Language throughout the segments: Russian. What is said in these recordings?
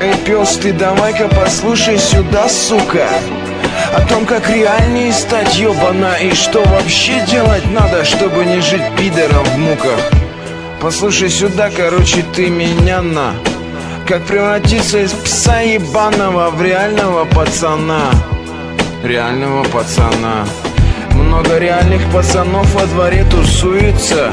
Эй, пёс, ты давай-ка послушай сюда, сука, о том, как реальнее стать, ёбана, и что вообще делать надо, чтобы не жить пидором в муках. Послушай сюда, короче, ты меня на. Как превратиться из пса ебаного в реального пацана. Реального пацана. Много реальных пацанов во дворе тусуется,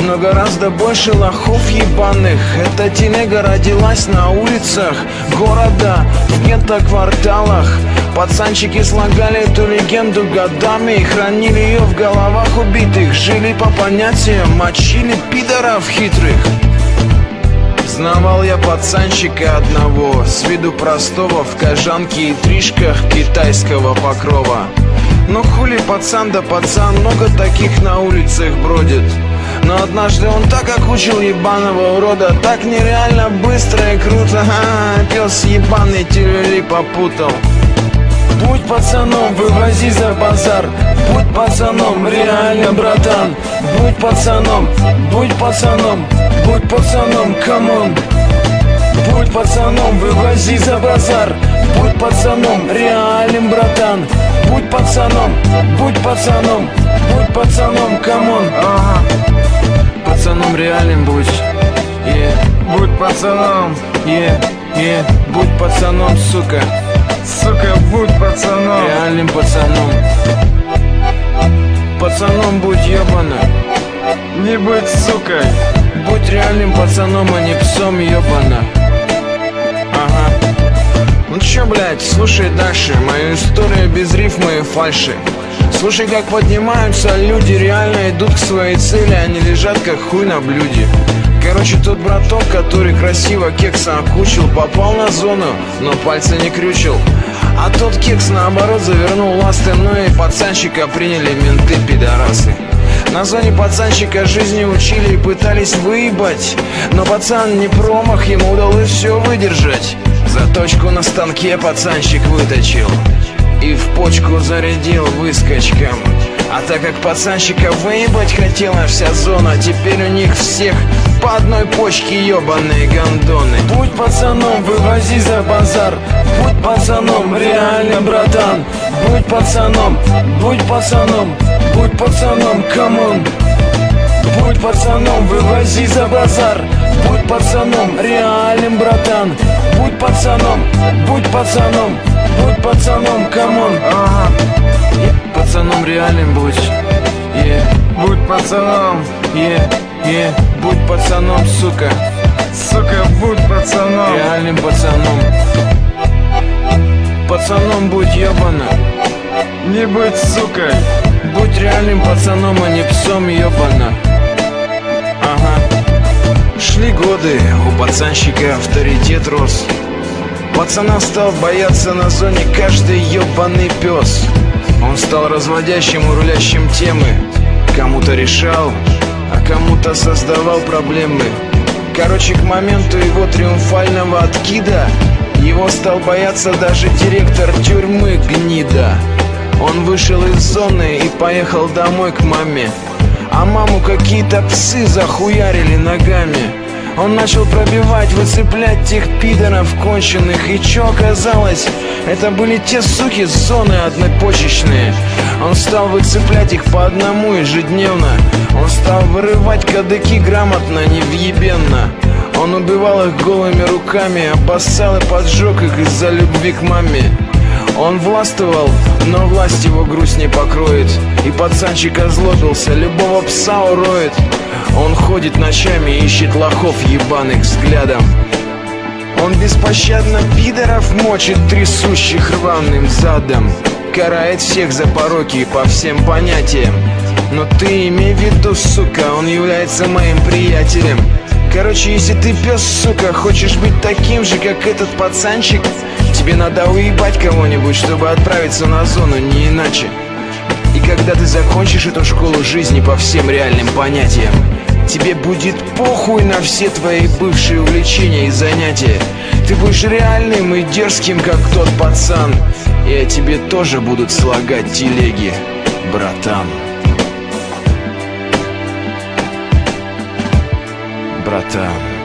но гораздо больше лохов ебаных. Эта телега родилась на улицах города, в гетто-кварталах. Пацанчики слагали эту легенду годами и хранили ее в головах убитых. Жили по понятиям, мочили пидоров хитрых. Знавал я пацанчика одного, с виду простого, в кожанке и тришках китайского покрова. Но хули пацан да пацан, много таких на улицах бродит. Но однажды он так окучил ебаного урода, так нереально быстро и круто. Пес ебаный тюрюли попутал. Будь пацаном, вывози за базар. Будь пацаном, реально, братан. Будь пацаном, будь пацаном, будь пацаном, камон. Будь пацаном, вывози за базар. Будь пацаном, реальным, братан. Будь пацаном, будь пацаном, будь пацаном, камон. Ага. Пацаном реальным будь, будь пацаном, будь пацаном, сука. Сука, будь пацаном. Реальным пацаном. Пацаном будь, ёбана. Не будь сукой. Будь реальным пацаном, а не псом, ёбана. Ага. Ну чё, блядь, слушай дальше мою историю без рифмы и фальши. Слушай, как поднимаются люди, реально идут к своей цели, они лежат как хуй на блюде. Короче, тот браток, который красиво кекса окучил, попал на зону, но пальца не крючил. А тот кекс, наоборот, завернул ласты, ну и пацанчика приняли менты-пидорасы. На зоне пацанчика жизни учили и пытались выебать, но пацан не промах, ему удалось все выдержать. Заточку на станке пацанчик выточил и в почку зарядил выскочкам. А так как пацанчика выебать хотела вся зона, теперь у них всех по одной почке ебаные гондоны. Будь пацаном, вывози за базар. Будь пацаном, реально, братан. Будь пацаном, будь пацаном, будь пацаном, камон. Будь пацаном, вывози за базар. Будь пацаном, реальным, братан. Будь пацаном, будь пацаном, будь пацаном, камон. Ага. Пацаном реальным будь, будь пацаном, будь пацаном, сука. Сука, будь пацаном. Реальным пацаном. Пацаном будь, ёбана. Не будь сукой. Будь реальным пацаном, а не псом, ёбана. Ага. Шли годы, у пацанщика авторитет рос. Пацана стал бояться на зоне каждый ёбаный пес. Он стал разводящим и рулящим темы. Кому-то решал, а кому-то создавал проблемы. Короче, к моменту его триумфального откида его стал бояться даже директор тюрьмы, гнида. Он вышел из зоны и поехал домой к маме, а маму какие-то псы захуярили ногами. Он начал пробивать, выцеплять тех пидоров конченых. И чё оказалось? Это были те суки с зоны однопочечные. Он стал выцеплять их по одному ежедневно. Он стал вырывать кадыки грамотно, невъебенно. Он убивал их голыми руками, обоссал и поджег их из-за любви к маме. Он властвовал, но власть его грусть не покроет. И пацанчик озлобился, любого пса уроет. Он ходит ночами и ищет лохов ебаных взглядом. Он беспощадно пидоров мочит, трясущих рваным задом. Карает всех за пороки по всем понятиям. Но ты имей в виду, сука, он является моим приятелем. Короче, если ты пес, сука, хочешь быть таким же, как этот пацанчик, тебе надо уебать кого-нибудь, чтобы отправиться на зону, не иначе. И когда ты закончишь эту школу жизни по всем реальным понятиям, тебе будет похуй на все твои бывшие увлечения и занятия. Ты будешь реальным и дерзким, как тот пацан. И о тебе тоже будут слагать телеги, братан. Братан.